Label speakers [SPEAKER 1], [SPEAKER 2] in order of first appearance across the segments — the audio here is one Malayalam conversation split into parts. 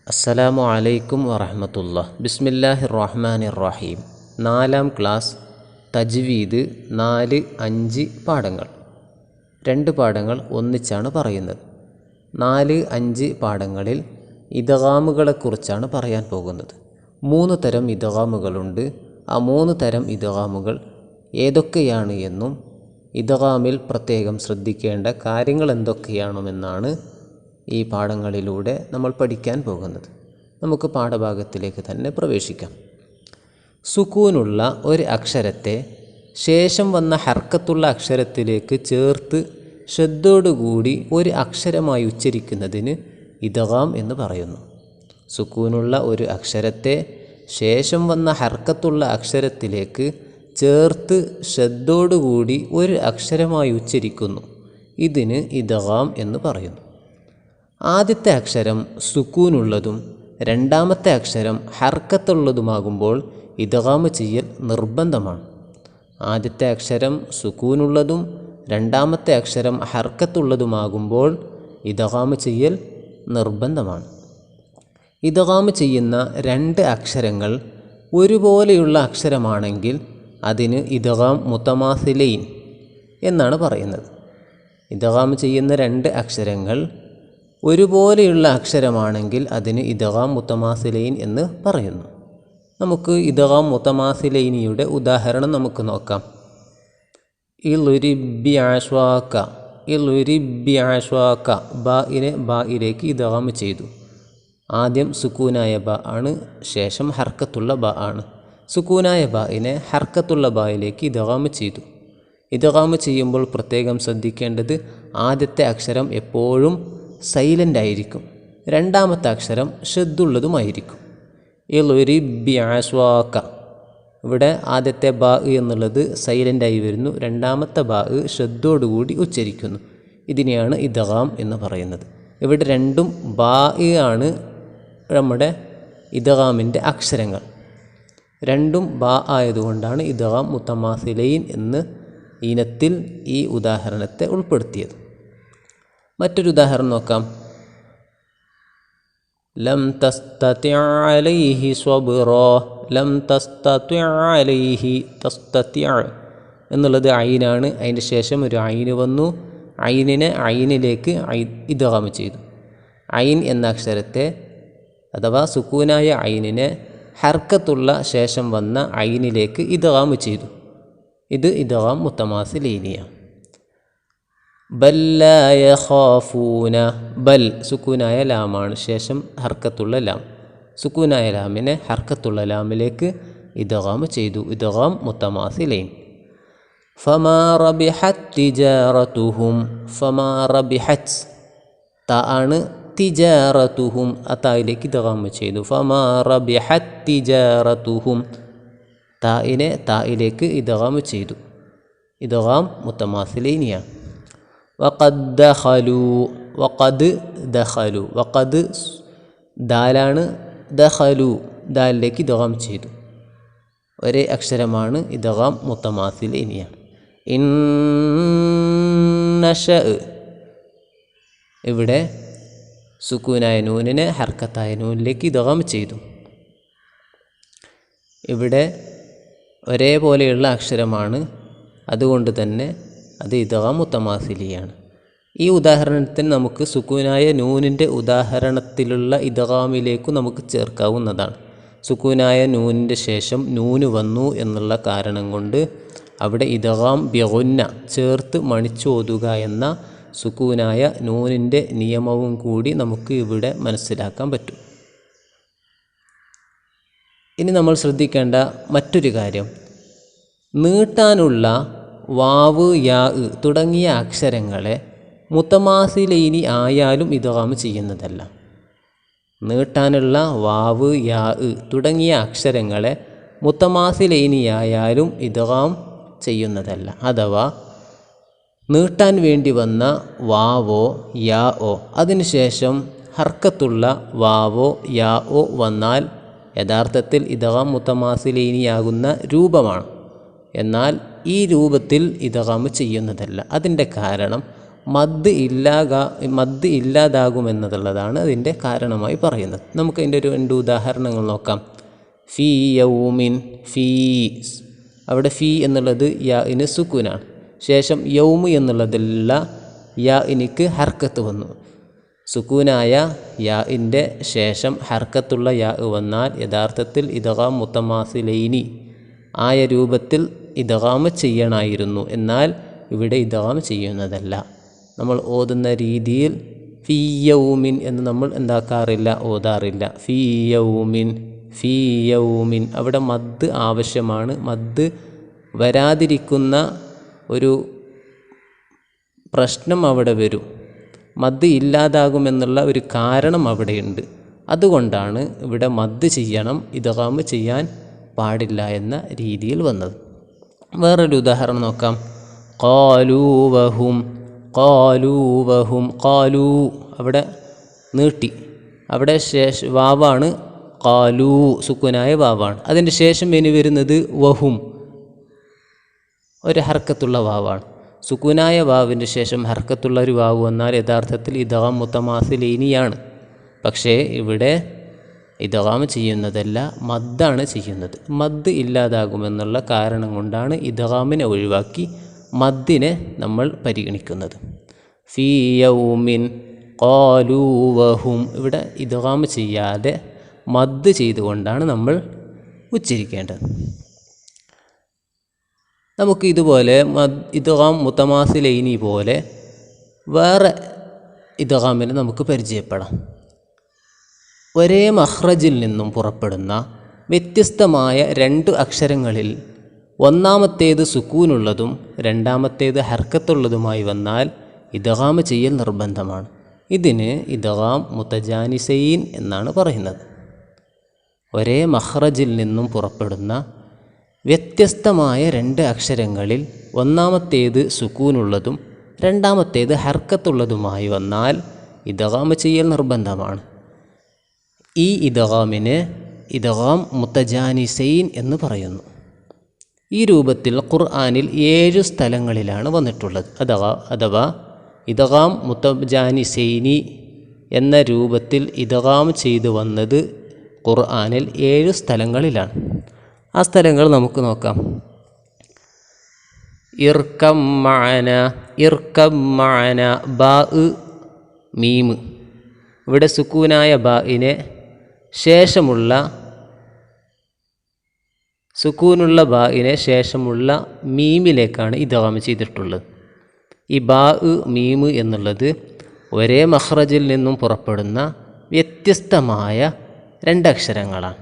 [SPEAKER 1] അസ്സലാമു അലൈക്കും വറഹ്മത്തുള്ളാഹി. ബിസ്മില്ലാഹിർ റഹ്മാനിർ റഹീം. 4ാം ക്ലാസ് തജ്വീദ് 4, 5 പാഠങ്ങൾ. 2 പാഠങ്ങൾ ഒന്നിച്ചാണ് പറയുന്നത്. 4, 5 പാഠങ്ങളിൽ ഇദ്ഗാമുകളെക്കുറിച്ചാണ് പറയാൻ പോകുന്നത്. 3 തരം ഇദ്ഗാമുകളുണ്ട്. ആ 3 തരം ഇദ്ഗാമുകൾ ഏതൊക്കെയാണ് എന്നും ഇദ്ഗാമിൽ പ്രത്യേകം ശ്രദ്ധിക്കേണ്ട കാര്യങ്ങൾ എന്തൊക്കെയാണെന്നാണ് ഈ പാഠങ്ങളിലൂടെ നമ്മൾ പഠിക്കാൻ പോകുന്നത്. നമുക്ക് പാഠഭാഗത്തിലേക്ക് തന്നെ പ്രവേശിക്കാം. സുക്കൂനുള്ള ഒരു അക്ഷരത്തെ ശേഷം വന്ന ഹർക്കത്തുള്ള അക്ഷരത്തിലേക്ക് ചേർത്ത് ശ്രദ്ധയോടുകൂടി ഒരു അക്ഷരമായി ഉച്ചരിക്കുന്നതിന് ഇദ്ഗാം എന്ന് പറയുന്നു. സുക്കൂനുള്ള ഒരു അക്ഷരത്തെ ശേഷം വന്ന ഹർക്കത്തുള്ള അക്ഷരത്തിലേക്ക് ചേർത്ത് ശ്രദ്ധയോടുകൂടി ഒരു അക്ഷരമായി ഉച്ചരിക്കുന്നു. ഇതിന് ഇദ്ഗാം എന്ന് പറയുന്നു. ആദ്യത്തെ അക്ഷരം സുക്കൂനുള്ളതും രണ്ടാമത്തെ അക്ഷരം ഹർക്കത്തുള്ളതുമാകുമ്പോൾ ഇദ്ഗാം ചെയ്യൽ നിർബന്ധമാണ്. ആദ്യത്തെ അക്ഷരം സുക്കൂനുള്ളതും രണ്ടാമത്തെ അക്ഷരം ഹർക്കത്തുള്ളതുമാകുമ്പോൾ ഇദ്ഗാം ചെയ്യൽ നിർബന്ധമാണ്. ഇദ്ഗാം ചെയ്യുന്ന 2 അക്ഷരങ്ങൾ ഒരുപോലെയുള്ള അക്ഷരമാണെങ്കിൽ അതിന് ഇദ്ഗാം മുതമാസിലൈൻ എന്നാണ് പറയുന്നത്. ഇദ്ഗാം ചെയ്യുന്ന 2 അക്ഷരങ്ങൾ ഒരുപോലെയുള്ള അക്ഷരമാണെങ്കിൽ അതിന് ഇദ്ഗാം മുതമാസിലൈൻ എന്ന് പറയുന്നു. നമുക്ക് ഇദ്ഗാം മുതമാസിലൈനിയുടെ ഉദാഹരണം നമുക്ക് നോക്കാം. ഇളുരിബി ആശ്വാക്ക, ഇളുരിബി ആശ്വാക്ക. ബാഇനെ ബായിലേക്ക് ഇദ്ഗാം ചെയ്തു. ആദ്യം സുക്കൂനായ ബ ആണ്, ശേഷം ഹർക്കത്തുള്ള ബ ആണ്. സുക്കൂനായ ബായിനെ ഹർക്കത്തുള്ള ബായിലേക്ക് ഇദ്ഗാം ചെയ്തു. ഇദ്ഗാം ചെയ്യുമ്പോൾ പ്രത്യേകം ശ്രദ്ധിക്കേണ്ടത് ആദ്യത്തെ അക്ഷരം എപ്പോഴും സൈലൻ്റ് ആയിരിക്കും, രണ്ടാമത്തെ അക്ഷരം ഷദ്ദുള്ളതുമായിരിക്കും. ഇളുരിബി ആശ്വാക്ക. ഇവിടെ ആദ്യത്തെ ബാ എന്നുള്ളത് സൈലൻ്റായി വരുന്നു, രണ്ടാമത്തെ ബാ ഷദ്ദോടുകൂടി ഉച്ചരിക്കുന്നു. ഇതിനെയാണ് ഇദ്ഗാം എന്ന് പറയുന്നത്. ഇവിടെ രണ്ടും ബാ ആണ് നമ്മുടെ ഇദ്ഗാമിൻ്റെ അക്ഷരങ്ങൾ. രണ്ടും ബാ ആയതുകൊണ്ടാണ് ഇദ്ഗാം മുതമാസിലൈൻ എന്ന് ഇനത്തിൽ ഈ ഉദാഹരണത്തെ ഉൾപ്പെടുത്തിയത്. മറ്റൊരു ഉദാഹരണം നോക്കാം. ലം തസ്തതി അലൈഹി സ്വബ്റാ. ലം തസ്തതി അലൈഹി, തസ്തതി എന്നുള്ളത് ഐനാണ്. അതിൻ്റെ ശേഷം ഒരു ഐന് വന്നു. ഐനിനെ ഐനിലേക്ക് ഇദ്ഗാം ചെയ്തു. ഐൻ എന്ന അക്ഷരത്തെ അഥവാ സുക്കൂനായ ഐനിനെ ഹർക്കത്തുള്ള ശേഷം വന്ന ഐനിലേക്ക് ഇദ്ഗാം ചെയ്തു. ഇത് ഇദ്ഗാം മുതമാസിലൈനിയാണ്. ബൽ ലാ യഖാഫൂന. ബൽ സുക്കൂനായ ലാമാണ്, ശേഷം ഹർക്കത്തുള്ള ലാം. സുക്കൂനായ ലാമിനെ ഹർക്കത്തുള്ള ലാമിലേക്ക് ഇദ്ഗാം ചെയ്തു. ഇദ്ഗാം മുതമാസിലൈൻ. ഫമാ റബിഹത് തിജാറതുഹും. ഫമാ റബിഹത് ത ആണ്, തിജാറതുഹും അതായിലേക്ക് ഇദ്ഗാം ചെയ്തു. ഫമാ റബിഹത് തിജാറതുഹും. തായിനെ തായിലേക്ക് ഇദ്ഗാം ചെയ്തു. ഇദ്ഗാം മുതമാസിലൈനിയാണ്. വഖദ് ദഖലു. വഖദ് ദഖലു. വഖദ് ദാലാണ്, ദഖലു ദാലിലേക്ക് ഇദ്ഗാം ചെയ്തു. ഒരേ അക്ഷരമാണ്, ഇദ്ഗാം മുതമാസിലൈനിയാണ്. ഇന്നശ. ഇവിടെ സുക്കൂനായ നൂനിനെ ഹർക്കത്തായ നൂനിലേക്ക് ഇദ്ഗാം ചെയ്തു. ഇവിടെ ഒരേപോലെയുള്ള അക്ഷരമാണ്, അതുകൊണ്ട് തന്നെ അത് ഇദ്ഗാം മുതമാസിലിയാണ്. ഈ ഉദാഹരണത്തിന് നമുക്ക് സുക്കൂനായ നൂനിൻ്റെ ഉദാഹരണത്തിലുള്ള ഇദ്ഗാമിലേക്ക് നമുക്ക് ചേർക്കാവുന്നതാണ്. സുക്കൂനായ നൂനിൻ്റെ ശേഷം നൂന് വന്നു എന്നുള്ള കാരണം കൊണ്ട് അവിടെ ഇദ്ഗാം ബിഗുന്ന ചേർത്ത് മണിച്ചോതുക എന്ന സുക്കൂനായ നൂനിൻ്റെ നിയമവും കൂടി നമുക്ക് ഇവിടെ മനസ്സിലാക്കാൻ പറ്റും. ഇനി നമ്മൾ ശ്രദ്ധിക്കേണ്ട മറ്റൊരു കാര്യം, നീട്ടാനുള്ള വാവ്, യാ തുടങ്ങിയ അക്ഷരങ്ങളെ മുതമാസിലൈനി ആയാലും ഇദ്ഗാം ചെയ്യുന്നതല്ല. നീട്ടാനുള്ള വാവ്, യാ തുടങ്ങിയ അക്ഷരങ്ങളെ മുതമാസിലൈനി ആയാലും ഇദ്ഗാം ചെയ്യുന്നതല്ല. അഥവാ നീട്ടാൻ വേണ്ടി വന്ന വാവോ യാ ഓ അതിനുശേഷം ഹർക്കത്തുള്ള വാവോ യാ ഓ വന്നാൽ യഥാർത്ഥത്തിൽ ഇദ്ഗാം മുതമാസിലൈനിയാകുന്ന രൂപമാണ്. എന്നാൽ ഈ രൂപത്തിൽ ഇദ്ഗാം ചെയ്യുന്നതല്ല. അതിൻ്റെ കാരണം മദ് ഇല്ലാതാകുമെന്നുള്ളതാണ് അതിൻ്റെ കാരണമായി പറയുന്നത്. നമുക്കതിൻ്റെ രണ്ട് ഉദാഹരണങ്ങൾ നോക്കാം. ഫീ യൗമിൻ, ഫീ, അവിടെ ഫീ എന്നുള്ളത് യാഇന് സുക്കൂനാണ്. ശേഷം യൗമ് എന്നുള്ളതിലുള്ള യാഇനിക്ക് ഹർക്കത്ത് വന്നു. സുക്കൂനായ യാഇൻ്റെ ശേഷം ഹർക്കത്തുള്ള യാ വന്നാൽ യഥാർത്ഥത്തിൽ ഇദ്ഗാം മുത്തമാസിലൈനി ആയ രൂപത്തിൽ ഇദ്ഗാം ചെയ്യണമായിരുന്നു. എന്നാൽ ഇവിടെ ഇദ്ഗാം ചെയ്യുന്നതല്ല. നമ്മൾ ഓതുന്ന രീതിയിൽ ഫീ യൗമിൻ എന്ന് നമ്മൾ എന്താക്കാറില്ല, ഓതാറില്ല. ഫീ യൗമിൻ, ഫീ യൗമിൻ, അവിടെ മദ് ആവശ്യമാണ്. മദ് വരാതിരിക്കുന്ന ഒരു പ്രശ്നം അവിടെ വരും. മദ് ഇല്ലാതാകുമെന്നുള്ള ഒരു കാരണം അവിടെയുണ്ട്. അതുകൊണ്ടാണ് ഇവിടെ മദ് ചെയ്യണം, ഇദ്ഗാം ചെയ്യാൻ പാടില്ല എന്ന രീതിയിൽ വന്നത്. വേറൊരു ഉദാഹരണം നോക്കാം. ഖാലൂ വഹും, ഖാലൂ വഹും, ഖാലൂ അവിടെ നീട്ടി, അവിടെ വാവാണ്. ഖാലൂ സുക്കൂനായ വാവാണ്. അതിൻ്റെ ശേഷം ഇനി വരുന്നത് വഹും, ഒരു ഹർക്കത്തുള്ള വാവാണ്. സുക്കൂനായ വാവിൻ്റെ ശേഷം ഹർക്കത്തുള്ള ഒരു വാവ് വന്നാൽ യഥാർത്ഥത്തിൽ ഇദ്ഗാം മുത്തമാസിലൈനിയാണ്. പക്ഷേ ഇവിടെ ഇദ്ഗാം ചെയ്യുന്നതല്ല, മദ്ദാണ് ചെയ്യുന്നത്. മദ് ഇല്ലാതാകുമെന്നുള്ള കാരണം കൊണ്ടാണ് ഇദ്ഗാമിനെ ഒഴിവാക്കി മദ്ദിനെ നമ്മൾ പരിഗണിക്കുന്നത്. ഫീ യൗമിൻ ഖാലൂ വഹും, ഇവിടെ ഇദ്ഗാം ചെയ്യാതെ മദ് ചെയ്തുകൊണ്ടാണ് നമ്മൾ ഉച്ചരിക്കേണ്ടത്. നമുക്ക് ഇതുപോലെ ഇദ്ഗാം മുത്തമാസിലൈനി പോലെ വേറെ ഇദ്ഗാമിനെ നമുക്ക് പരിചയപ്പെടാം. ഒരേ മഖ്റജിൽ നിന്നും പുറപ്പെടുന്ന വ്യത്യസ്തമായ രണ്ട് അക്ഷരങ്ങളിൽ ഒന്നാമത്തേത് സുക്കൂനുള്ളതും രണ്ടാമത്തേത് ഹർക്കത്തുള്ളതുമായി വന്നാൽ ഇദ്ഗാം ചെയ്യൽ നിർബന്ധമാണ്. ഇതിന് ഇദ്ഗാം മുതജാനിസൈൻ എന്നാണ് പറയുന്നത്. ഒരേ മഖ്റജിൽ നിന്നും പുറപ്പെടുന്ന വ്യത്യസ്തമായ രണ്ട് അക്ഷരങ്ങളിൽ ഒന്നാമത്തേത് സുക്കൂനുള്ളതും രണ്ടാമത്തേത് ഹർക്കത്തുള്ളതുമായി വന്നാൽ ഇദ്ഗാം ചെയ്യൽ നിർബന്ധമാണ്. ഈ ഇദ്ഗാമിനെ ഇദ്ഗാം മുതജാനിസൈൻ എന്ന് പറയുന്നു. ഈ രൂപത്തിൽ ഖുർആനിൽ 7 സ്ഥലങ്ങളിലാണ് വന്നിട്ടുള്ളത്. അഥവാ ഇദ്ഗാം മുതജാനിസൈനി എന്ന രൂപത്തിൽ ഇദ്ഗാം ചെയ്തു വന്നത് ഖുർആനിൽ 7 സ്ഥലങ്ങളിലാണ്. ആ സ്ഥലങ്ങൾ നമുക്ക് നോക്കാം. ഇർകം മഅന, ഇർകം മഅന, ബാ മീം, ഇവിടെ സുക്കൂനായ ബാഇനെ ശേഷമുള്ള സുക്കൂനുള്ള ബാഇനെ ശേഷമുള്ള മീമിലേക്കാണ് ഇദ്ഗാം ചെയ്തിട്ടുള്ളത്. ഈ ബാ മീം എന്നുള്ളത് ഒരേ മഖ്റജിൽ നിന്നും പുറപ്പെടുന്ന വ്യത്യസ്തമായ രണ്ടക്ഷരങ്ങളാണ്.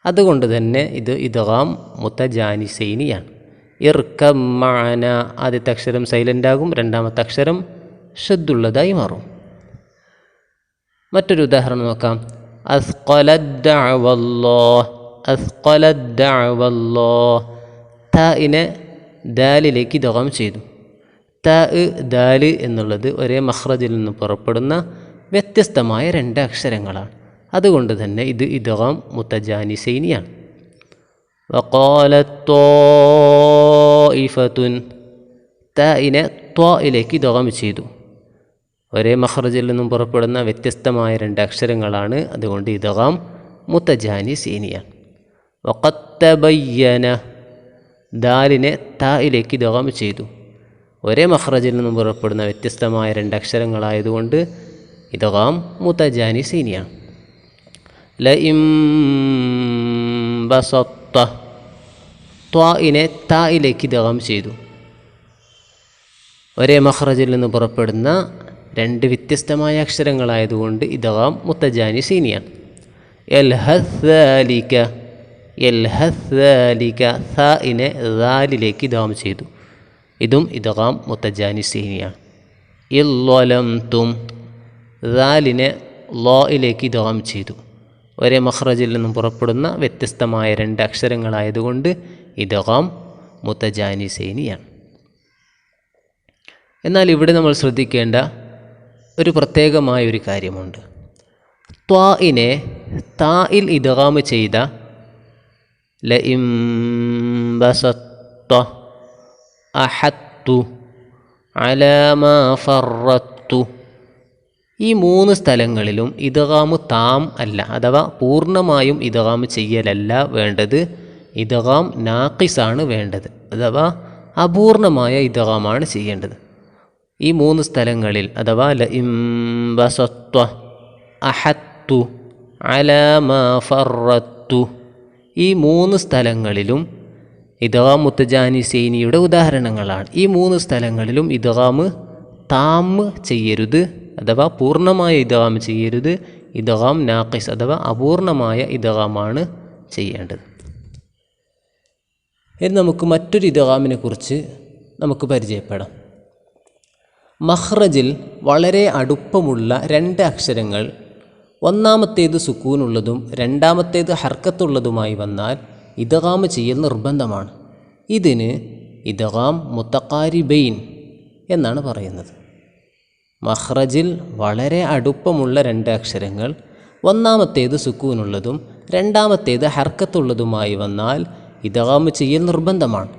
[SPEAKER 1] അതുകൊണ്ട് തന്നെ ഇത് ഇദ്ഗാം മുതജാനിസൈനിയാണ്. ഇർകം മഅന, ആദ്യത്തെ അക്ഷരം സൈലൻ്റ് ആകും, രണ്ടാമത്തെ അക്ഷരം ഷദ്ദുള്ളതായി മാറും. മറ്റൊരു ഉദാഹരണം നോക്കാം. അസ്ഖലദ്ദഅവല്ലാഹ്, അസ്ഖലദ്ദഅവല്ലാഹ്, താഇനെ ദാലിലേക്ക് ഇദ്ഗാം ചെയ്തു. താ ദാല് എന്നുള്ളത് ഒരേ മഖ്റജിൽ നിന്ന് പുറപ്പെടുന്ന വ്യത്യസ്തമായ രണ്ട് അക്ഷരങ്ങളാണ്. അതുകൊണ്ട് തന്നെ ഇത് ഇദ്ഗാം മുതജാനിസൈനിയാണ്. വഖാലത് ത്വാഇഫത്തുൻ, താഇനെ ത്വായിലേക്ക് ഇദ്ഗാം ചെയ്തു. ഒരേ മഖ്റജിൽ നിന്നും പുറപ്പെടുന്ന വ്യത്യസ്തമായ രണ്ട് അക്ഷരങ്ങളാണ്. അതുകൊണ്ട് ഇദ്ഗാം മുതജാനിസൈനിയാണ്. വഖദ് തബയ്യന, ദാലിനെ തായിലേക്ക് ഇദ്ഗാം ചെയ്തു. ഒരേ മഖ്റജിൽ നിന്നും പുറപ്പെടുന്ന വ്യത്യസ്തമായ രണ്ട് അക്ഷരങ്ങളായതുകൊണ്ട് ഇദ്ഗാം മുതജാനിസൈനിയാണ്. ലഇം ബസത്ത, ത്വാഇനെ തായിലേക്ക് ഇദ്ഗാം ചെയ്തു. ഒരേ മഖ്റജിൽ നിന്ന് പുറപ്പെടുന്ന രണ്ട് വ്യത്യസ്തമായ അക്ഷരങ്ങളായതുകൊണ്ട് ഇദ്ഗാം മുതജാനിസൈനിയാണ്. യൽഹസ്സാലിക, യൽഹസ്സാലിക, സാഇനെ ദാലിലേക്ക് ഇദ്ഗാം ചെയ്തു. ഇതും ഇദ്ഗാം മുതജാനിസൈനിയാണ്. ഇല്ലലംതും, ദാലിനെ ലായിലേക്ക് ഇദ്ഗാം ചെയ്തു. ഒരേ മഖ്റജിൽ നിന്നും പുറപ്പെടുന്ന വ്യത്യസ്തമായ രണ്ട് അക്ഷരങ്ങളായതുകൊണ്ട് ഇദ്ഗാം മുതജാനിസൈനിയാണ്. എന്നാൽ ഇവിടെ നമ്മൾ ശ്രദ്ധിക്കേണ്ട ഒരു പ്രത്യേകമായൊരു കാര്യമുണ്ട്. ത്വാഇനെ തായിൽ ഇദ്ഗാം ചെയ്ത ലഇം ബസത്ത, അഹത്തു, അലാ മാ ഫറത്തു. ഈ മൂന്ന് സ്ഥലങ്ങളിലും ഇദ്ഗാമ് താം അല്ല, അഥവാ പൂർണ്ണമായും ഇദ്ഗാമ് ചെയ്യലല്ല വേണ്ടത്. ഇദ്ഗാം നാഖിസാണ് വേണ്ടത്, അഥവാ അപൂർണമായ ഇദ്ഗാമാണ് ചെയ്യേണ്ടത്. ഈ മൂന്ന് സ്ഥലങ്ങളിൽ അഥവാ ലഇൻ ബസത്വ, അഹത്തു, അലാ മാ ഫറത്തു, ഈ മൂന്ന് സ്ഥലങ്ങളിലും ഇദ്ഗാം മുത്തജാനിസൈനിയുടെ ഉദാഹരണങ്ങളാണ്. ഈ മൂന്ന് സ്ഥലങ്ങളിലും ഇദ്ഗാമ് താം ചെയ്യരുത്, അഥവാ പൂർണ്ണമായ ഇദ്ഗാം ചെയ്യരുത്. ഇദ്ഗാം നാഖിസ് അഥവാ അപൂർണമായ ഇദ്ഗാമാണ് ചെയ്യേണ്ടത്. ഇനി നമുക്ക് മറ്റൊരു ഇദ്ഗാമിനെ കുറിച്ച് നമുക്ക് പരിചയപ്പെടാം. മഖ്റജിൽ വളരെ അടുപ്പമുള്ള രണ്ട് അക്ഷരങ്ങൾ, ഒന്നാമത്തേത് സുക്കൂനുള്ളതും രണ്ടാമത്തേത് ഹർക്കത്തുള്ളതുമായി വന്നാൽ ഇദ്ഗാം ചെയ്യൽ നിർബന്ധമാണ്. ഇതിന് ഇദ്ഗാം മുത്തഖാരിബൈൻ എന്നാണ് പറയുന്നത്. മഖ്റജിൽ വളരെ അടുപ്പമുള്ള രണ്ട് അക്ഷരങ്ങൾ, ഒന്നാമത്തേത് സുക്കൂനുള്ളതും രണ്ടാമത്തേത് ഹർക്കത്തുള്ളതുമായി വന്നാൽ ഇദ്ഗാം ചെയ്യൽ നിർബന്ധമാണ്.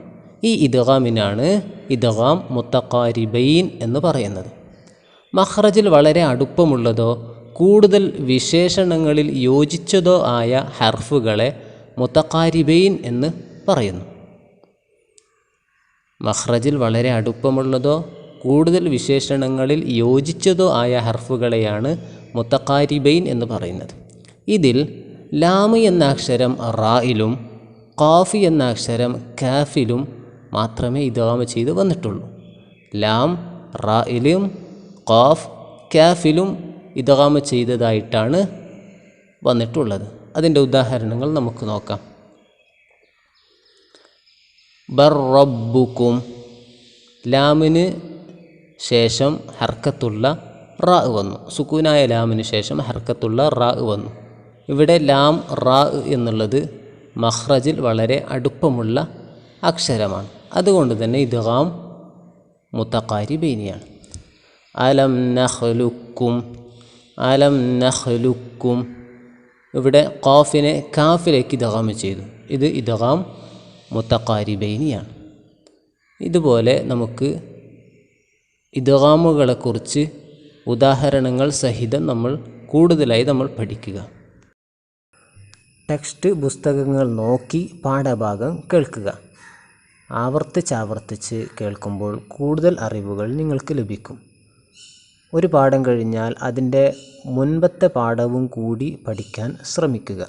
[SPEAKER 1] ഈ ഇദ്ഗാമിനാണ് ഇദ്ഗാം മുത്തഖാരിബൈൻ എന്ന് പറയുന്നത്. മഖ്റജിൽ വളരെ അടുപ്പമുള്ളതോ കൂടുതൽ വിശേഷണങ്ങളിൽ യോജിച്ചതോ ആയ ഹർഫുകളെ മുത്തഖാരിബൈൻ എന്ന് പറയുന്നു. മഖ്റജിൽ വളരെ അടുപ്പമുള്ളതോ കൂടുതൽ വിശേഷണങ്ങളിൽ യോജിച്ചതോ ആയ ഹർഫുകളെയാണ് മുത്തഖാരിബൈൻ എന്ന് പറയുന്നത്. ഇതിൽ ലാം എന്ന അക്ഷരം റായിലും ഖാഫ് എന്ന അക്ഷരം കാഫിലും മാത്രമേ ഇദ്ഗാം ചെയ്ത് വന്നിട്ടുള്ളൂ. ലാം റായിലും ഖാഫ് കാഫിലും ഇദ്ഗാം ചെയ്തതായിട്ടാണ് വന്നിട്ടുള്ളത്. അതിൻ്റെ ഉദാഹരണങ്ങൾ നമുക്ക് നോക്കാം. ബർ റബ്ബുക്കും, ലാമിന് ശേഷം ഹർക്കത്തുള്ള റാ വന്നു, സുക്കൂനായ ലാമിന് ശേഷം ഹർക്കത്തുള്ള റാ വന്നു. ഇവിടെ ലാം റാ എന്നുള്ളത് മഖ്റജിൽ വളരെ അടുപ്പമുള്ള അക്ഷരമാണ്. അതുകൊണ്ട് തന്നെ ഇദ്ഗാം മുത്തഖാരിബൈനിയാണ്. അലം നഖ്ലുക്കും, അലം നഖ്ലുക്കും, ഇവിടെ ഖാഫിനെ കാഫിലേക്ക് ഇദ്ഗാം ചെയ്തു. ഇത് ഇദ്ഗാം മുത്തഖാരിബൈനിയാണ്. ഇതുപോലെ നമുക്ക് ഇദ്ഗാമുകളെക്കുറിച്ച് ഉദാഹരണങ്ങൾ സഹിതം കൂടുതലായി നമ്മൾ പഠിക്കുക. ടെക്സ്റ്റ് പുസ്തകങ്ങൾ നോക്കി പാഠഭാഗം കേൾക്കുക. ആവർത്തിച്ച് കേൾക്കുമ്പോൾ കൂടുതൽ അറിവുകൾ നിങ്ങൾക്ക് ലഭിക്കും. ഒരു പാഠം കഴിഞ്ഞാൽ അതിൻ്റെ മുൻപത്തെ പാഠവും കൂടി പഠിക്കാൻ ശ്രമിക്കുക.